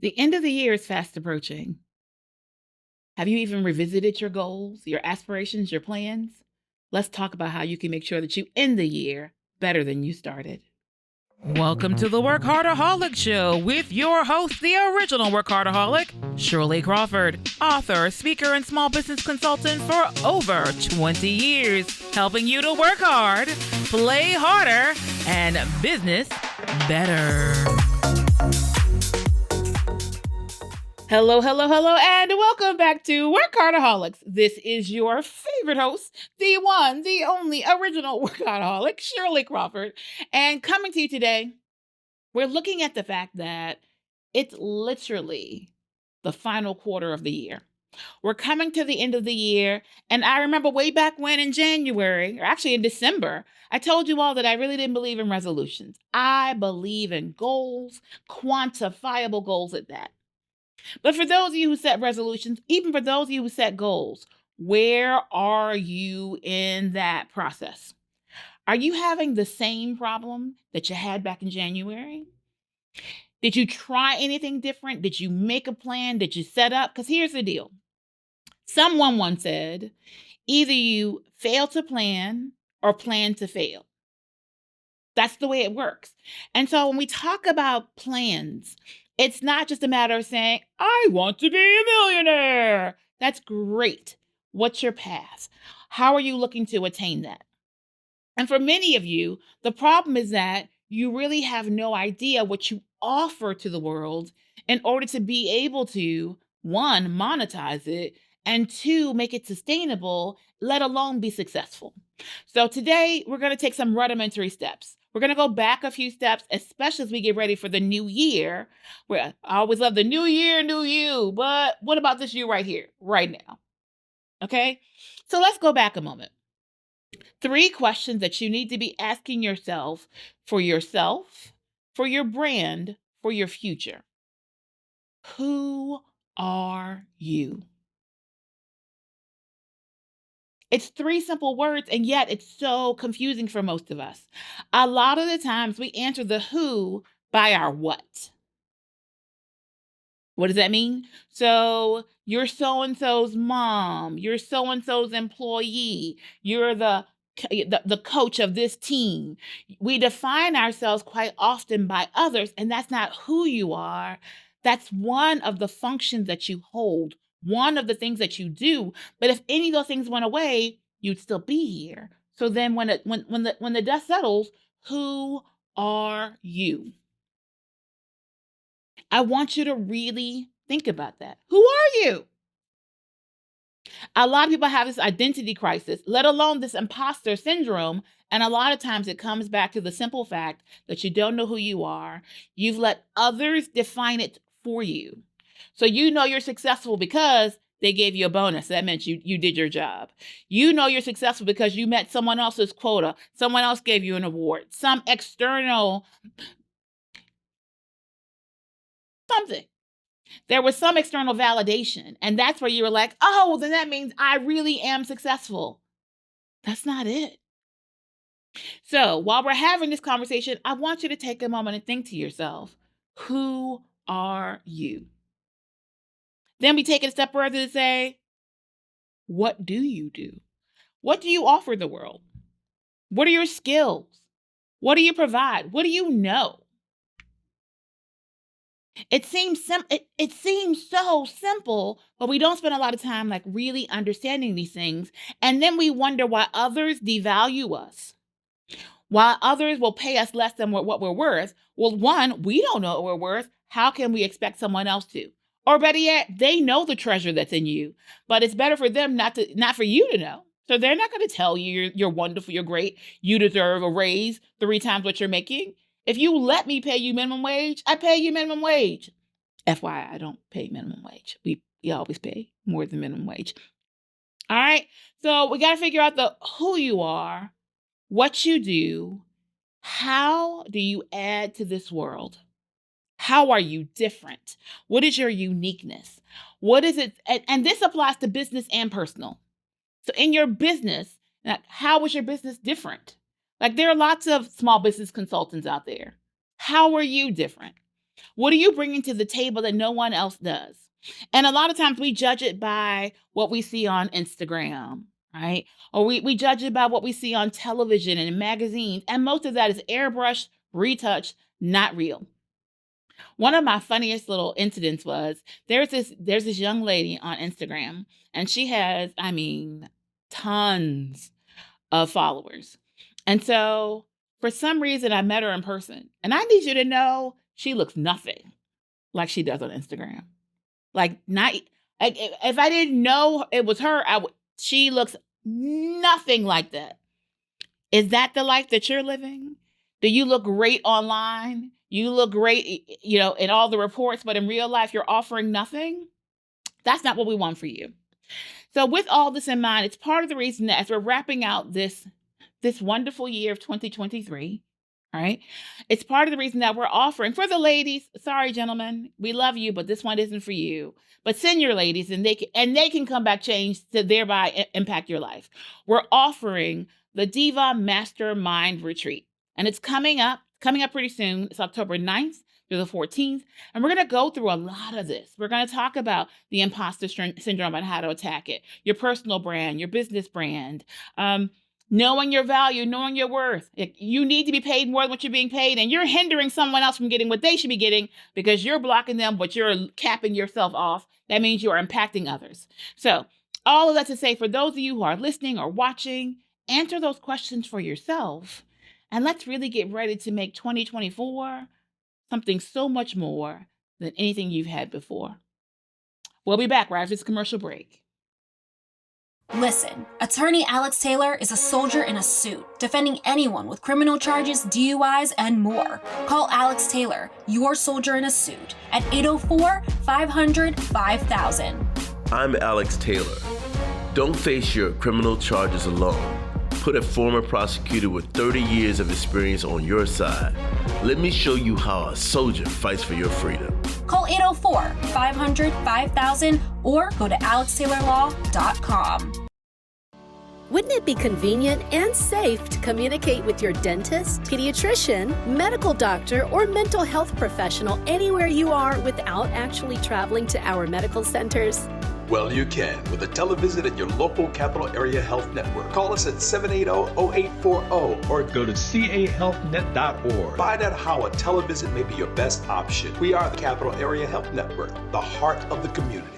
The end of the year is fast approaching. Have you even revisited your goals, your aspirations, your plans? Let's talk about how you can make sure that you end the year better than you started. Welcome to the WorkHARDAholic Show with your host, the original WorkHARDaholic, Shirley Crawford, author, speaker, and small business consultant for over 20 years, helping you to work hard, play harder, and business better. Hello, and welcome back to WorkHARDaholics. This is your favorite host, the one, the only original WorkHARDaholic, Shirley Crawford. And coming to you today, we're looking at the fact that it's literally the final quarter of the year. We're coming to the end of the year, and I remember way back when in January, or actually in December, I told you all that I really didn't believe in resolutions. I believe in goals, quantifiable goals at that. But for those of you who set resolutions, even for those of you who set goals, where are you in that process? Are you having the same problem that you had back in January? Did you try anything different? Did you make a plan? Did you set up? Because here's the deal. Someone once said, either you fail to plan or plan to fail. That's the way it works. And so when we talk about plans, it's not just a matter of saying, I want to be a millionaire. That's great. What's your path? How are you looking to attain that? And for many of you, the problem is that you really have no idea what you offer to the world in order to be able to, one, monetize it, and two, make it sustainable, let alone be successful. So today, we're going to take some rudimentary steps. We're going to go back a few steps, especially as we get ready for the new year. Where I always love the new year, new you. But what about this year right here, right now? Okay? So let's go back a moment. 3 questions that you need to be asking yourself, for your brand, for your future. Who are you? It's 3 simple words, and yet it's so confusing for most of us. A lot of the times we answer the who by our what. What does that mean? So you're so-and-so's mom, you're so-and-so's employee, you're the coach of this team. We define ourselves quite often by others, and that's not who you are. That's one of the functions that you hold, one of the things that you do. But if any of those things went away, you'd still be here. So then when the dust settles, who are you? I want you to really think about that. Who are you? A lot of people have this identity crisis, let alone this imposter syndrome. And a lot of times it comes back to the simple fact that you don't know who you are. You've let others define it for you. So you know you're successful because they gave you a bonus. That meant you did your job. You know you're successful because you met someone else's quota. Someone else gave you an award. Some external something. There was some external validation. And that's where you were like, oh, well, then that means I really am successful. That's not it. So while we're having this conversation, I want you to take a moment and think to yourself, who are you? Then we take it a step further to say, what do you do? What do you offer the world? What are your skills? What do you provide? What do you know? It seems it seems so simple, but we don't spend a lot of time like really understanding these things. And then we wonder why others devalue us. Why others will pay us less than what we're worth. Well, one, we don't know what we're worth. How can we expect someone else to? Or better yet, they know the treasure that's in you, but it's better for them not for you to know. So they're not going to tell you you're wonderful, you're great, you deserve a raise 3 times what you're making. If you let me pay you minimum wage, I pay you minimum wage. FYI, I don't pay minimum wage. We always pay more than minimum wage. All right. So we got to figure out who you are, what you do, how do you add to this world? How are you different? What is your uniqueness? What is it? And this applies to business and personal. So in your business, how is your business different? Like there are lots of small business consultants out there. How are you different? What are you bringing to the table that no one else does? And a lot of times we judge it by what we see on Instagram, right? Or we judge it by what we see on television and in magazines. And most of that is airbrushed, retouched, not real. One of my funniest little incidents was there's this young lady on Instagram, and she has, I mean, tons of followers. And so for some reason I met her in person. And I need you to know she looks nothing like she does on Instagram. Like, not if I didn't know it was her, she looks nothing like that. Is that the life that you're living? Do you look great online? You look great, in all the reports, but in real life, you're offering nothing? That's not what we want for you. So with all this in mind, it's part of the reason that as we're wrapping out this wonderful year of 2023, all right, it's part of the reason that we're offering for the ladies. Sorry, gentlemen, we love you, but this one isn't for you. But send your ladies, and they can come back changed to thereby impact your life. We're offering the Diva Mastermind Retreat, and it's coming up pretty soon. It's October 9th through the 14th. And we're going to go through a lot of this. We're going to talk about the imposter syndrome and how to attack it, your personal brand, your business brand, knowing your value, knowing your worth. You need to be paid more than what you're being paid, and you're hindering someone else from getting what they should be getting because you're blocking them, but you're capping yourself off. That means you are impacting others. So all of that to say, for those of you who are listening or watching, answer those questions for yourself. And let's really get ready to make 2024 something so much more than anything you've had before. We'll be back right after this commercial break. Listen, attorney Alex Taylor is a soldier in a suit, defending anyone with criminal charges, DUIs, and more. Call Alex Taylor, your soldier in a suit, at 804-500-5000. I'm Alex Taylor. Don't face your criminal charges alone. Put a former prosecutor with 30 years of experience on your side. Let me show you how a soldier fights for your freedom. Call 804-500-5000 or go to alextaylorlaw.com. Wouldn't it be convenient and safe to communicate with your dentist, pediatrician, medical doctor, or mental health professional anywhere you are without actually traveling to our medical centers? Well, you can with a televisit at your local Capital Area Health Network. Call us at 780-0840 or go to cahealthnet.org. Find out how a televisit may be your best option. We are the Capital Area Health Network, the heart of the community.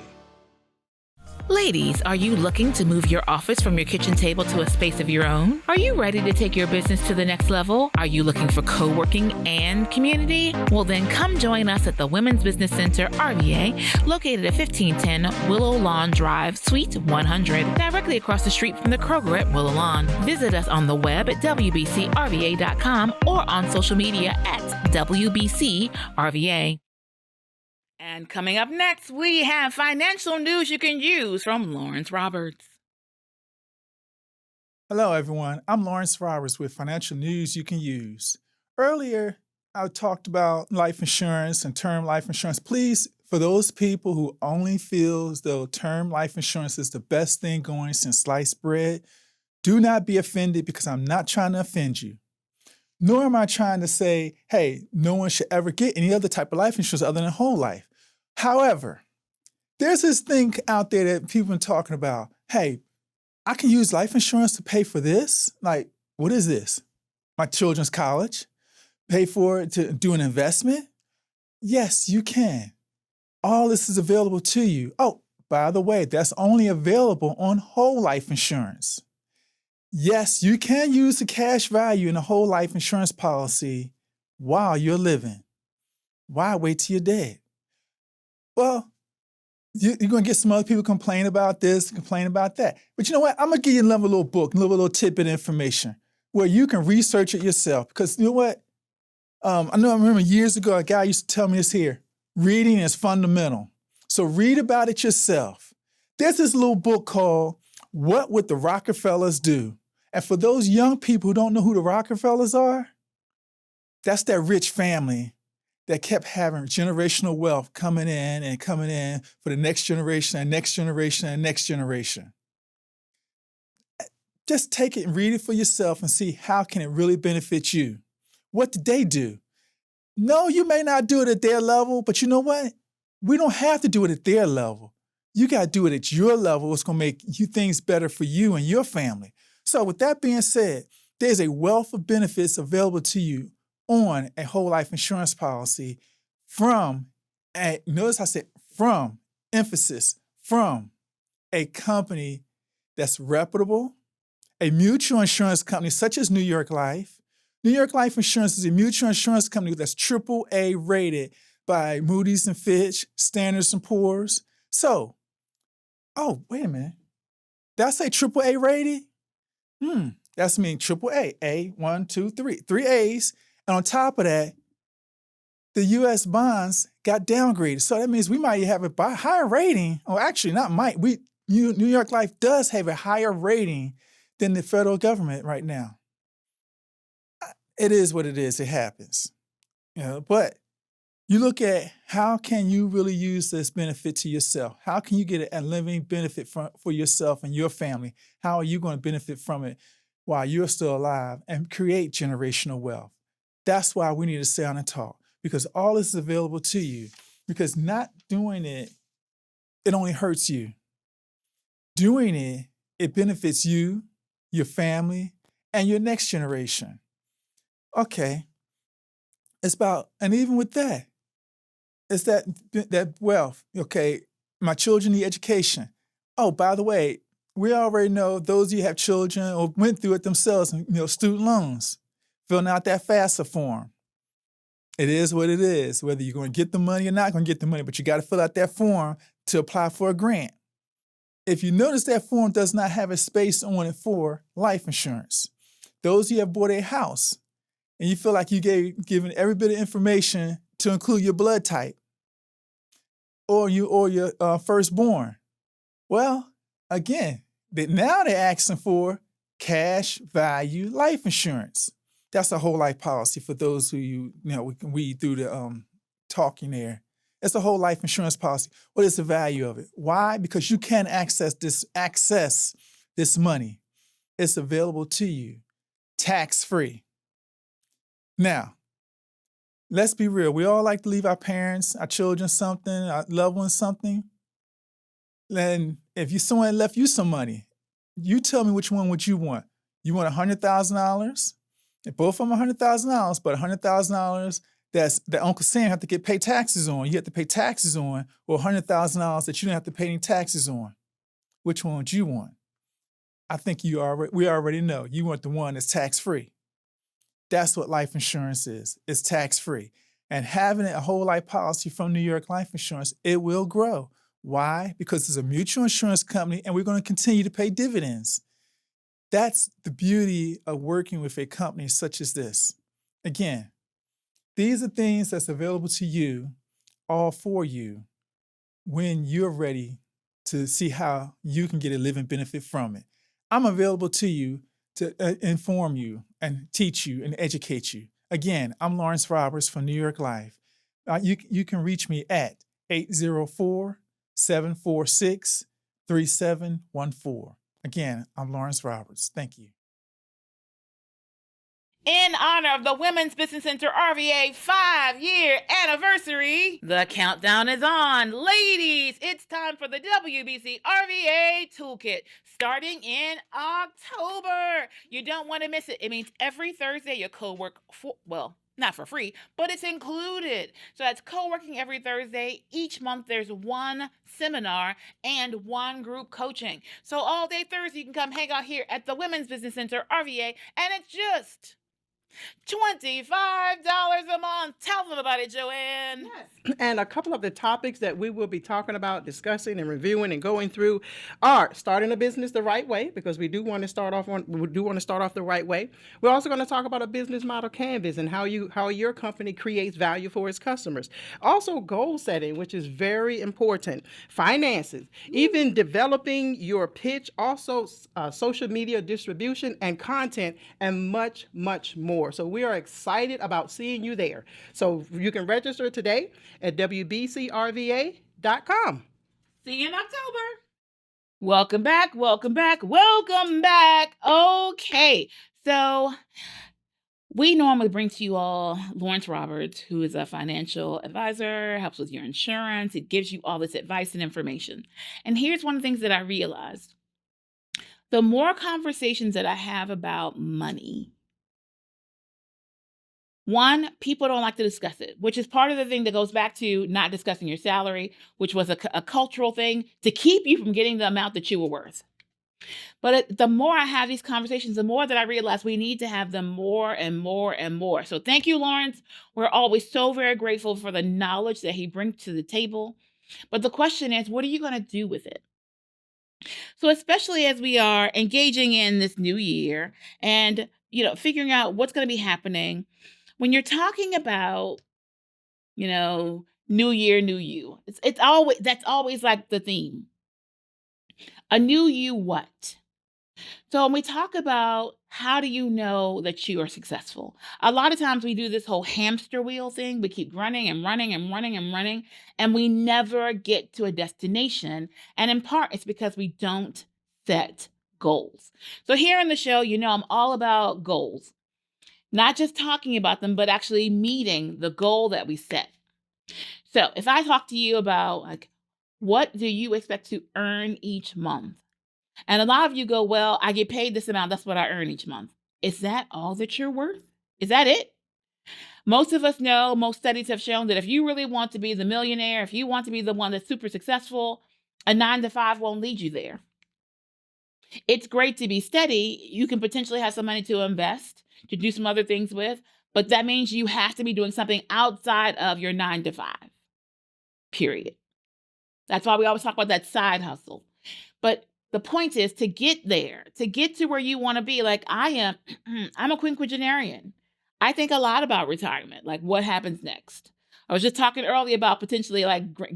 Ladies, are you looking to move your office from your kitchen table to a space of your own? Are you ready to take your business to the next level? Are you looking for co-working and community? Well, then come join us at the Women's Business Center, RVA, located at 1510 Willow Lawn Drive, Suite 100, directly across the street from the Kroger at Willow Lawn. Visit us on the web at wbcrva.com or on social media at WBCRVA. And coming up next, we have financial news you can use from Lawrence Roberts. Hello, everyone. I'm Lawrence Roberts with financial news you can use. Earlier, I talked about life insurance and term life insurance. Please, for those people who only feel as though term life insurance is the best thing going since sliced bread, do not be offended because I'm not trying to offend you. Nor am I trying to say, hey, no one should ever get any other type of life insurance other than whole life. However, there's this thing out there that people are talking about. Hey, I can use life insurance to pay for this? Like, what is this? My children's college? Pay for it to do an investment? Yes, you can. All this is available to you. Oh, by the way, that's only available on whole life insurance. Yes, you can use the cash value in a whole life insurance policy while you're living. Why wait till you're dead? Well, you're going to get some other people complain about this, complain about that. But you know what? I'm going to give you another little book, a little tidbit of information where you can research it yourself. Because you know what? I remember years ago, a guy used to tell me this here. Reading is fundamental. So read about it yourself. There's this little book called What Would the Rockefellers Do? And for those young people who don't know who the Rockefellers are, that's that rich family that kept having generational wealth coming in for the next generation and next generation and next generation. Just take it and read it for yourself and see how can it really benefit you. What did they do? No, you may not do it at their level, but you know what? We don't have to do it at their level. You got to do it at your level. It's going to make you things better for you and your family. So with that being said, there's a wealth of benefits available to you on a whole life insurance policy notice I said from, emphasis, from a company that's reputable, a mutual insurance company such as New York Life. New York Life Insurance is a mutual insurance company that's AAA rated by Moody's and Fitch, Standards and Poor's. So, oh, wait a minute. Did I say AAA rated? That's mean AAA. A, 1, 2, 3. 3 A's. And on top of that, the U.S. bonds got downgraded. So that means we might have a higher rating. Oh, actually, not might. New York Life does have a higher rating than the federal government right now. It is what it is. It happens. But you look at how can you really use this benefit to yourself? How can you get a living benefit for yourself and your family? How are you going to benefit from it while you're still alive and create generational wealth? That's why we need to sit down and talk, because all this is available to you. Because not doing it, it only hurts you. Doing it, it benefits you, your family, and your next generation. Okay. And even with that, it's that wealth. Okay, my children need education. Oh, by the way, we already know those of you who have children or went through it themselves, student loans, filling out that FAFSA form. It is what it is, whether you're going to get the money or not going to get the money, but you got to fill out that form to apply for a grant. If you notice, that form does not have a space on it for life insurance. Those of you have bought a house and you feel like you given every bit of information to include your blood type or your firstborn. Well, again, now they're asking for cash value life insurance. That's a whole life policy for those who we can read through the talking there. It's a whole life insurance policy. What is the value of it? Why? Because you can access this money. It's available to you, tax-free. Now, let's be real. We all like to leave our parents, our children something, our loved ones something. And if someone left you some money, you tell me which one would you want. You want $100,000? Both of them $100,000, but $100,000 that Uncle Sam have to pay taxes on. You have to pay taxes on, or $100,000 that you don't have to pay any taxes on. Which one would you want? I think we already know. You want the one that's tax-free. That's what life insurance is. It's tax-free. And having a whole life policy from New York Life Insurance, it will grow. Why? Because it's a mutual insurance company and we're going to continue to pay dividends. That's the beauty of working with a company such as this. Again, these are things that's available to you, all for you, when you're ready to see how you can get a living benefit from it. I'm available to you to inform you and teach you and educate you. Again, I'm Lawrence Roberts from New York Life. You can reach me at 804-746-3714. Again, I'm Lawrence Roberts. Thank you. In honor of the Women's Business Center RVA 5-year anniversary, the countdown is on. Ladies, it's time for the WBC RVA Toolkit, starting in October. You don't want to miss it. It means every Thursday you co-work not for free, but it's included. So that's co-working every Thursday. Each month there's one seminar and one group coaching. So all day Thursday you can come hang out here at the Women's Business Center RVA, and it's just $25 a month. Tell them about it, Joanne. Yes. And a couple of the topics that we will be talking about, discussing and reviewing and going through are starting a business the right way, because we do want to start off the right way. We're also going to talk about a business model canvas and how your company creates value for its customers. Also goal setting, which is very important. Finances, even developing your pitch, also social media distribution and content, and much, much more. So we are excited about seeing you there. So you can register today at WBCRVA.com. See you in October. Welcome back, welcome back, welcome back. Okay, so We normally bring to you all Lawrence Roberts, who is a financial advisor, helps with your insurance. It gives you all this advice and information. And here's one of the things that I realized. The more conversations that I have about money, one, people don't like to discuss it, which is part of the thing that goes back to not discussing your salary, which was a cultural thing to keep you from getting the amount that you were worth. But the more I have these conversations, the more that I realize we need to have them more and more and more. So thank you, Lawrence. We're always so very grateful for the knowledge that he brings to the table. But the question is, what are you going to do with it? So especially as we are engaging in this new year and, figuring out what's going to be happening, when you're talking about, new year, new you, that's always like the theme. A new you what? So when we talk about how do you know that you are successful? A lot of times we do this whole hamster wheel thing. We keep running and running and running and running, and we never get to a destination. And in part, it's because we don't set goals. So here in the show, I'm all about goals. Not just talking about them, but actually meeting the goal that we set. So if I talk to you about what do you expect to earn each month? And a lot of you go, well, I get paid this amount. That's what I earn each month. Is that all that you're worth? Is that it? Most of us know, most studies have shown that if you really want to be the millionaire, if you want to be the one that's super successful, a 9-to-5 won't lead you there. It's great to be steady. You can potentially have some money to invest, to do some other things with, but that means you have to be doing something outside of your 9-to-5, period. That's why we always talk about that side hustle. But the point is to get there, to get to where you want to be. Like I am, I'm a quinquagenarian. I think a lot about retirement, like what happens next. I was just talking earlier about potentially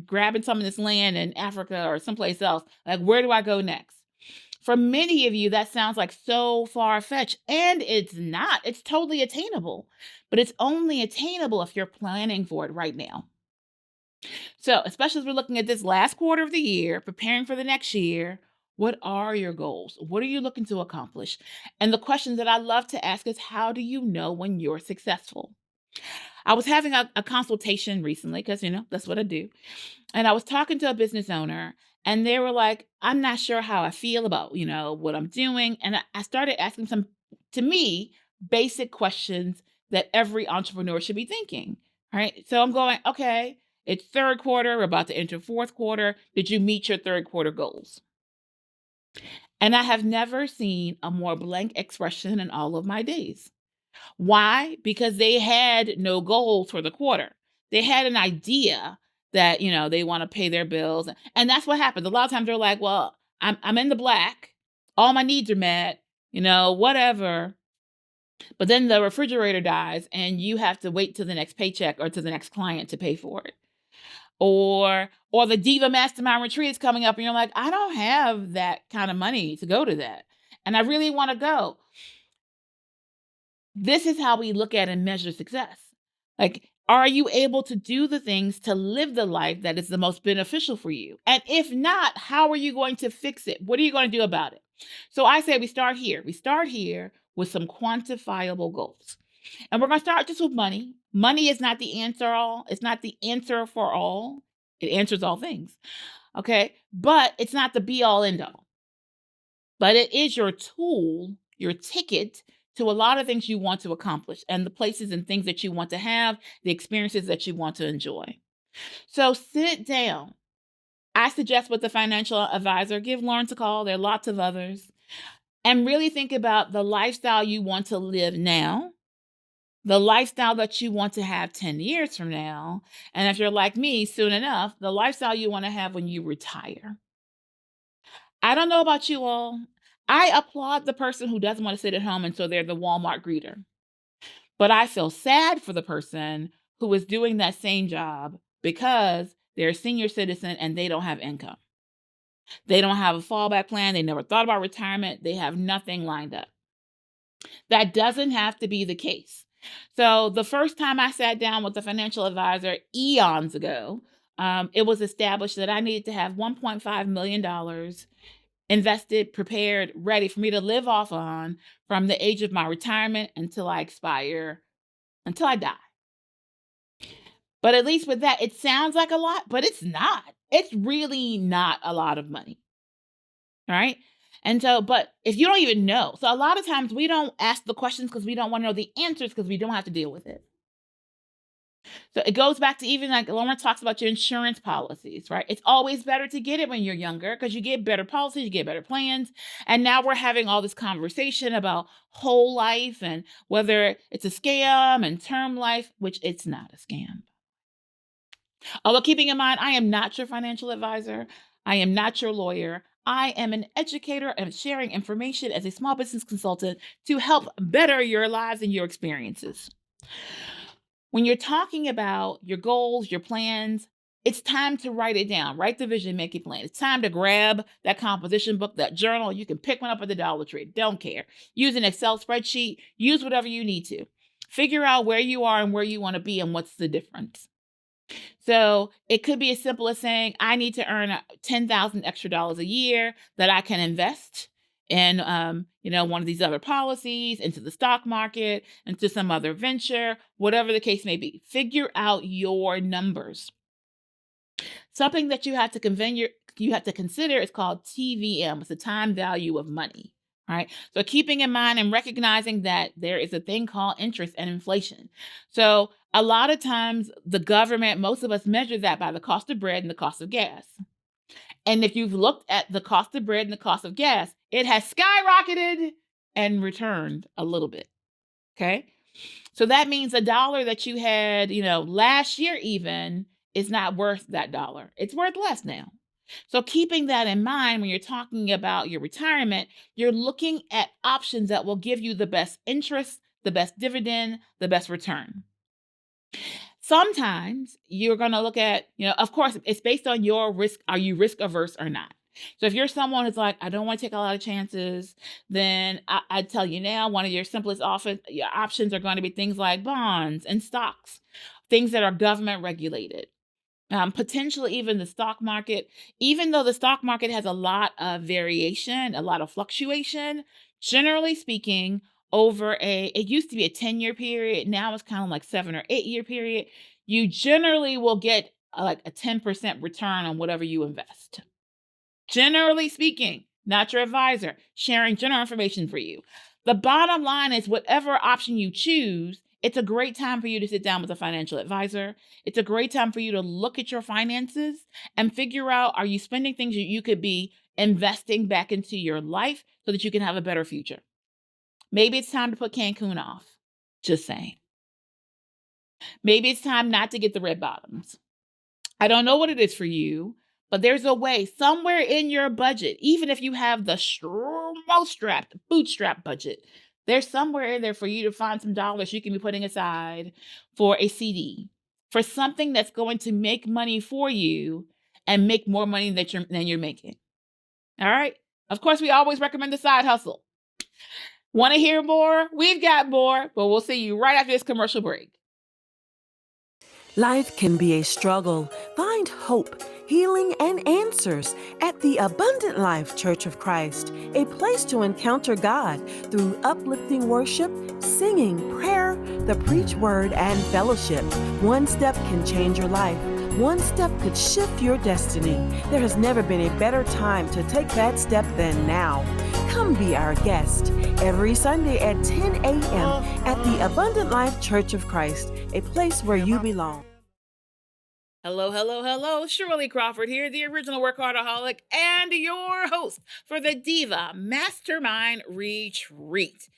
grabbing some of this land in Africa or someplace else. Like, where do I go next? For many of you, that sounds like so far-fetched, and it's not. It's totally attainable, but it's only attainable if you're planning for it right now. So, especially as we're looking at this last quarter of the year, preparing for the next year, what are your goals? What are you looking to accomplish? And the question that I love to ask is, how do you know when you're successful? I was having a consultation recently because, that's what I do. And I was talking to a business owner and they were like, I'm not sure how I feel about, what I'm doing. And I started asking some, to me, basic questions that every entrepreneur should be thinking, right? So I'm going, okay, it's third quarter. We're about to enter fourth quarter. Did you meet your third quarter goals? And I have never seen a more blank expression in all of my days. Why? Because they had no goals for the quarter. They had an idea that, they want to pay their bills. And that's what happens. A lot of times they're like, well, I'm in the black. All my needs are met, whatever. But then the refrigerator dies and you have to wait till the next paycheck or to the next client to pay for it. Or the Diva Mastermind retreat is coming up and you're like, I don't have that kind of money to go to that. And I really want to go. This is how we look at and measure success. Like, are you able to do the things to live the life that is the most beneficial for you? And if not, how are you going to fix it? What are you going to do about it? So I say we start here. We start here with some quantifiable goals. And we're going to start just with money. Money is not the answer all. It's not the answer for all. It answers all things. Okay. But it's not the be all end all. But it is your tool, your ticket to a lot of things you want to accomplish and the places and things that you want to have, the experiences that you want to enjoy. So sit down. I suggest with the financial advisor, give Lawrence a call. There are lots of others. And really think about the lifestyle you want to live now, the lifestyle that you want to have 10 years from now. And if you're like me, soon enough, the lifestyle you want to have when you retire. I don't know about you all. I applaud the person who doesn't want to sit at home and so they're the Walmart greeter. But I feel sad for the person who is doing that same job because they're a senior citizen and they don't have income. They don't have a fallback plan. They never thought about retirement. They have nothing lined up. That doesn't have to be the case. So the first time I sat down with a financial advisor eons ago, it was established that I needed to have $1.5 million invested, prepared, ready for me to live off on from the age of my retirement until I expire, until I die. But at least with that, it sounds like a lot, but it's not. It's really not a lot of money. All right. And so, but if you don't even know, so a lot of times we don't ask the questions because we don't want to know the answers because we don't have to deal with it. So it goes back to even like Lauren talks about your insurance policies, right? It's always better to get it when you're younger because you get better policies, you get better plans. And now we're having all this conversation about whole life and whether it's a scam and term life, which it's not a scam. Although keeping in mind, I am not your financial advisor. I am not your lawyer. I am an educator and sharing information as a small business consultant to help better your lives and your experiences. When you're talking about your goals, your plans, it's time to write it down. Write the vision, make a plan. It's time to grab that composition book, that journal. You can pick one up at the Dollar Tree. Don't care. Use an Excel spreadsheet. Use whatever you need to. Figure out where you are and where you want to be and what's the difference. So it could be as simple as saying, I need to earn $10,000 extra a year that I can invest in, one of these other policies, into the stock market, into some other venture, whatever the case may be. Figure out your numbers. Something that you have to consider is called TVM. It's the time value of money. Right. So keeping in mind and recognizing that there is a thing called interest and inflation. So a lot of times the government, most of us measure that by the cost of bread and the cost of gas. And if you've looked at the cost of bread and the cost of gas, it has skyrocketed and returned a little bit. Okay. So that means a dollar that you had, last year even is not worth that dollar. It's worth less now. So keeping that in mind when you're talking about your retirement, you're looking at options that will give you the best interest, the best dividend, the best return. Sometimes you're going to look at, of course, it's based on your risk. Are you risk averse or not? So if you're someone who's like, I don't want to take a lot of chances, then I tell you now, one of your simplest options are going to be things like bonds and stocks, things that are government regulated. Potentially even the stock market, even though the stock market has a lot of variation, a lot of fluctuation, generally speaking, it used to be a 10-year period. Now it's kind of like 7 or 8 year period. You generally will get like a 10% return on whatever you invest. Generally speaking, not your advisor, sharing general information for you. The bottom line is whatever option you choose, it's a great time for you to sit down with a financial advisor. It's a great time for you to look at your finances and figure out, are you spending things that you could be investing back into your life so that you can have a better future? Maybe it's time to put Cancun off. Just saying. Maybe it's time not to get the red bottoms. I don't know what it is for you, but there's a way somewhere in your budget, even if you have the bootstrap budget, there's somewhere in there for you to find some dollars you can be putting aside for a CD, for something that's going to make money for you and make more money than you're making. All right. Of course, we always recommend the side hustle. Want to hear more? We've got more, but we'll see you right after this commercial break. Life can be a struggle. Find hope, healing, and answers at the Abundant Life Church of Christ, a place to encounter God through uplifting worship, singing, prayer, the preach word, and fellowship. One step can change your life. One step could shift your destiny. There has never been a better time to take that step than now. Come be our guest every Sunday at 10 a.m. at the Abundant Life Church of Christ, a place where you belong. Hello, hello, hello. Shirley Crawford here, the original WorkHARDaholic and your host for the Diva Mastermind Retreat.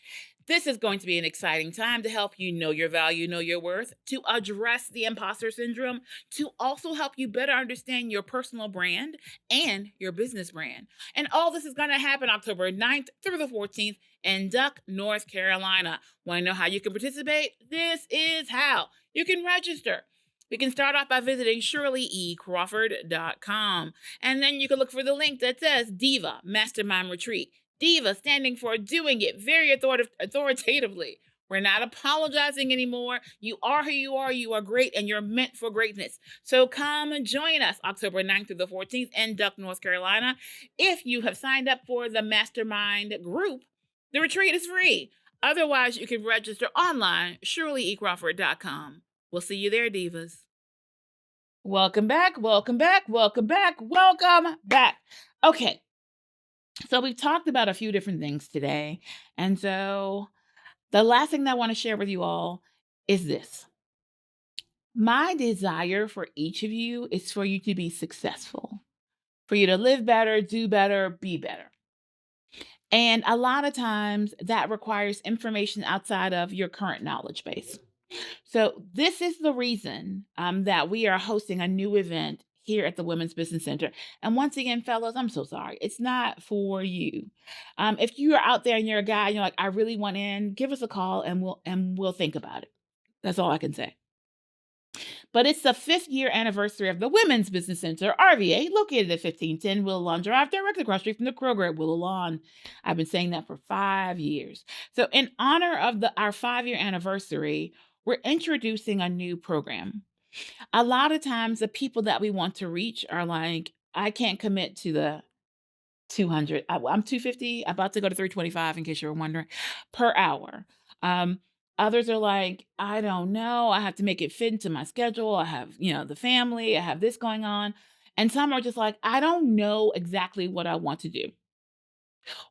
This is going to be an exciting time to help you know your value, know your worth, to address the imposter syndrome, to also help you better understand your personal brand and your business brand. And all this is going to happen October 9th through the 14th in Duck, North Carolina. Want to know how you can participate? This is how. You can register. We can start off by visiting shirleycrawford.com. And then you can look for the link that says Diva Mastermind Retreat. Diva standing for doing it very authoritatively. We're not apologizing anymore. You are who you are. You are great, and you're meant for greatness. So come and join us October 9th through the 14th in Duck, North Carolina. If you have signed up for the mastermind group, the retreat is free. Otherwise, you can register online, shirleycrawford.com. We'll see you there, divas. Welcome back, welcome back, welcome back, welcome back. Okay, so we've talked about a few different things today. And so the last thing that I want to share with you all is this. My desire for each of you is for you to be successful, for you to live better, do better, be better. And a lot of times that requires information outside of your current knowledge base. So this is the reason that we are hosting a new event here at the Women's Business Center. And once again, fellas, I'm so sorry. It's not for you. If you are out there and you're a guy and you're like, I really want in, give us a call and we'll think about it. That's all I can say. But it's the 5th year anniversary of the Women's Business Center, RVA, located at 1510 Willow Lawn Drive, directly across the street from the Kroger at Willow Lawn. I've been saying that for 5 years. So in honor of our 5-year anniversary, we're introducing a new program. A lot of times the people that we want to reach are like, I can't commit to the 200. I'm 250, about to go to 325 in case you're wondering, per hour. Others are like, I don't know. I have to make it fit into my schedule. I have, the family. I have this going on. And some are just like, I don't know exactly what I want to do.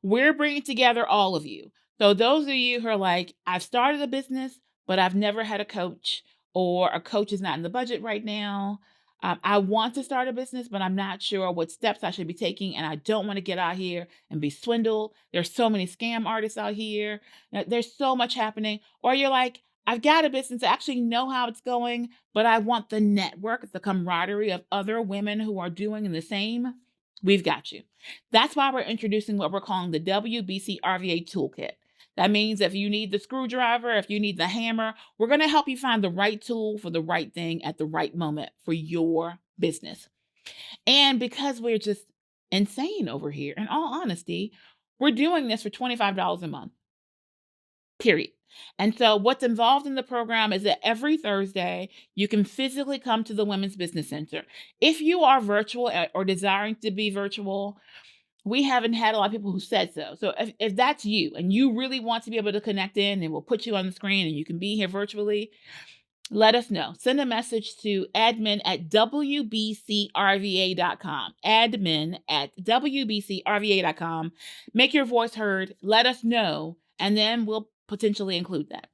We're bringing together all of you. So those of you who are like, I've started a business, but I've never had a coach, or a coach is not in the budget right now. I want to start a business, but I'm not sure what steps I should be taking, and I don't want to get out here and be swindled. There's so many scam artists out here. There's so much happening. Or you're like, I've got a business, I actually know how it's going, but I want the network, the camaraderie of other women who are doing the same. We've got you. That's why we're introducing what we're calling the WBC RVA Toolkit. That means if you need the screwdriver, if you need the hammer, we're going to help you find the right tool for the right thing at the right moment for your business. And because we're just insane over here, in all honesty, we're doing this for $25 a month, period. And so what's involved in the program is that every Thursday, you can physically come to the Women's Business Center. If you are virtual or desiring to be virtual, we haven't had a lot of people who said so. So if that's you and you really want to be able to connect in, and we'll put you on the screen and you can be here virtually, let us know. Send a message to admin@wbcrva.com. Admin@wbcrva.com. Make your voice heard. Let us know, and then we'll potentially include that.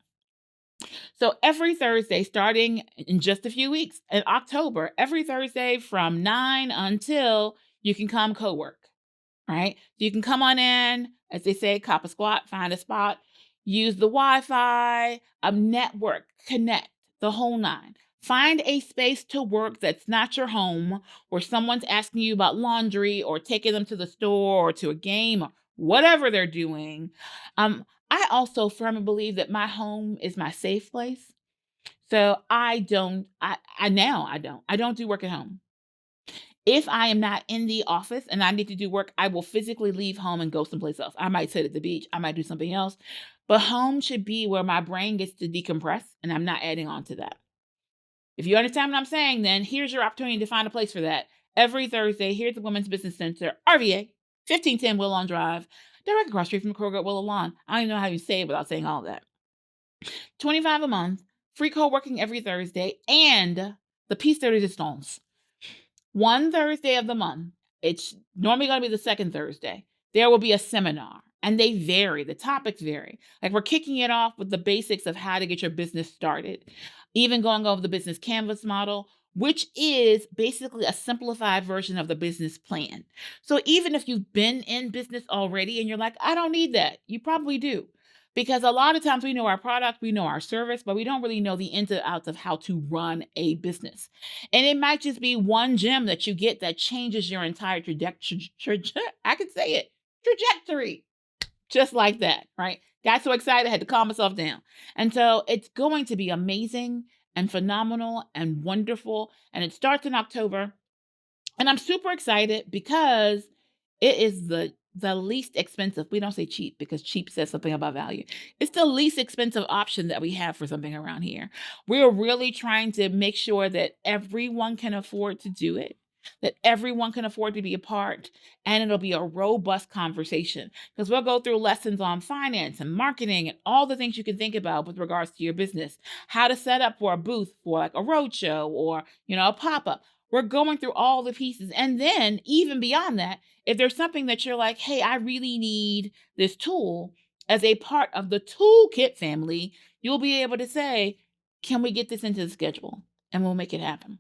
So every Thursday, starting in just a few weeks, in October, every Thursday from 9 until you can come co-work. Right? So you can come on in, as they say, cop a squat, find a spot, use the Wi-Fi, network, connect, the whole nine. Find a space to work that's not your home, where someone's asking you about laundry or taking them to the store or to a game or whatever they're doing. I also firmly believe that my home is my safe place. So I don't do work at home. If I am not in the office and I need to do work, I will physically leave home and go someplace else. I might sit at the beach. I might do something else. But home should be where my brain gets to decompress, and I'm not adding on to that. If you understand what I'm saying, then here's your opportunity to find a place for that. Every Thursday, here at the Women's Business Center, RVA, 1510 Willow Lawn Drive, directly across the street from the Kroger at Willow Lawn. I don't even know how you say it without saying all of that. $25 a month, free co-working every Thursday, and the piece de resistance. One Thursday of the month, it's normally going to be the second Thursday, there will be a seminar, and they vary. The topics vary. Like, we're kicking it off with the basics of how to get your business started, even going over the business canvas model, which is basically a simplified version of the business plan. So even if you've been in business already and you're like, I don't need that, you probably do. Because a lot of times we know our product, we know our service, but we don't really know the ins and outs of how to run a business. And it might just be one gem that you get that changes your entire trajectory. Just like that, right? Got so excited, I had to calm myself down. And so it's going to be amazing and phenomenal and wonderful. And it starts in October. And I'm super excited because it is the the least expensive. We don't say cheap because cheap says something about value. It's the least expensive option that we have for something around here. We're really trying to make sure that everyone can afford to do it, that everyone can afford to be a part, and it'll be a robust conversation because we'll go through lessons on finance and marketing and all the things you can think about with regards to your business, how to set up for a booth for like a roadshow or, a pop-up. We're going through all the pieces. And then even beyond that, if there's something that you're like, hey, I really need this tool as a part of the toolkit family, you'll be able to say, can we get this into the schedule? And we'll make it happen.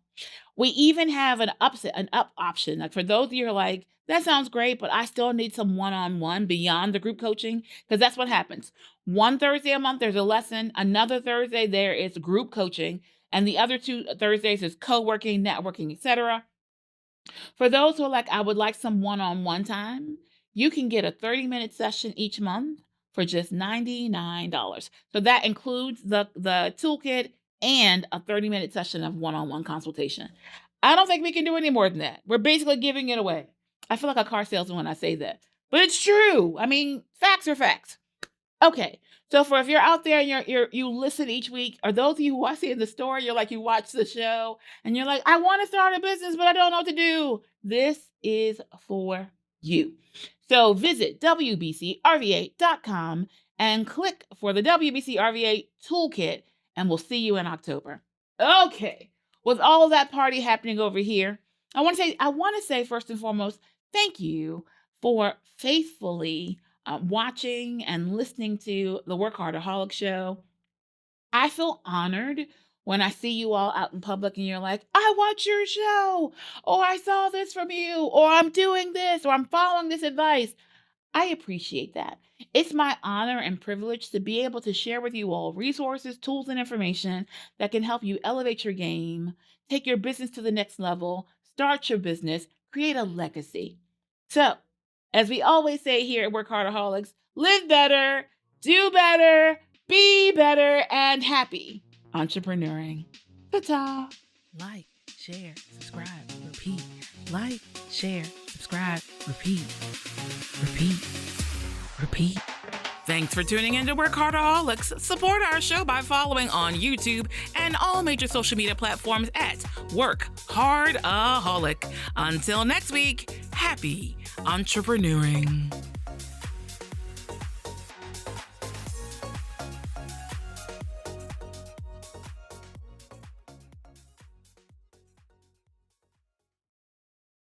We even have an up option. Like for those of you who are like, that sounds great, but I still need some one-on-one beyond the group coaching, because that's what happens. One Thursday a month, there's a lesson. Another Thursday, there is group coaching. And the other 2 Thursdays is co-working, networking, etc. For those who are like, I would like some one-on-one time, you can get a 30-minute session each month for just $99. So that includes the toolkit and a 30-minute session of one-on-one consultation. I don't think we can do any more than that. We're basically giving it away. I feel like a car salesman when I say that, but it's true. I mean, facts are facts. Okay, so for if you're out there and you listen each week, or those of you who I see in the store, you're like, you watch the show and you're like, I want to start a business, but I don't know what to do. This is for you. So visit WBCRVA.com and click for the WBCRVA Toolkit, and we'll see you in October. Okay, with all of that party happening over here, I want to say first and foremost, thank you for faithfully watching and listening to the WorkHARDAholic Show. I feel honored when I see you all out in public and you're like, I watch your show, or I saw this from you, or I'm doing this, or I'm following this advice. I appreciate that. It's my honor and privilege to be able to share with you all resources, tools, and information that can help you elevate your game, take your business to the next level, start your business, create a legacy. So, as we always say here at WorkHARDaholics, live better, do better, be better, and happy entrepreneuring. Ta-ta! Like, share, subscribe, repeat. Like, share, subscribe, repeat. Repeat. Repeat. Thanks for tuning in to WorkHARDaholics. Support our show by following on YouTube and all major social media platforms at WorkHARDaholic. Until next week, happy entrepreneuring.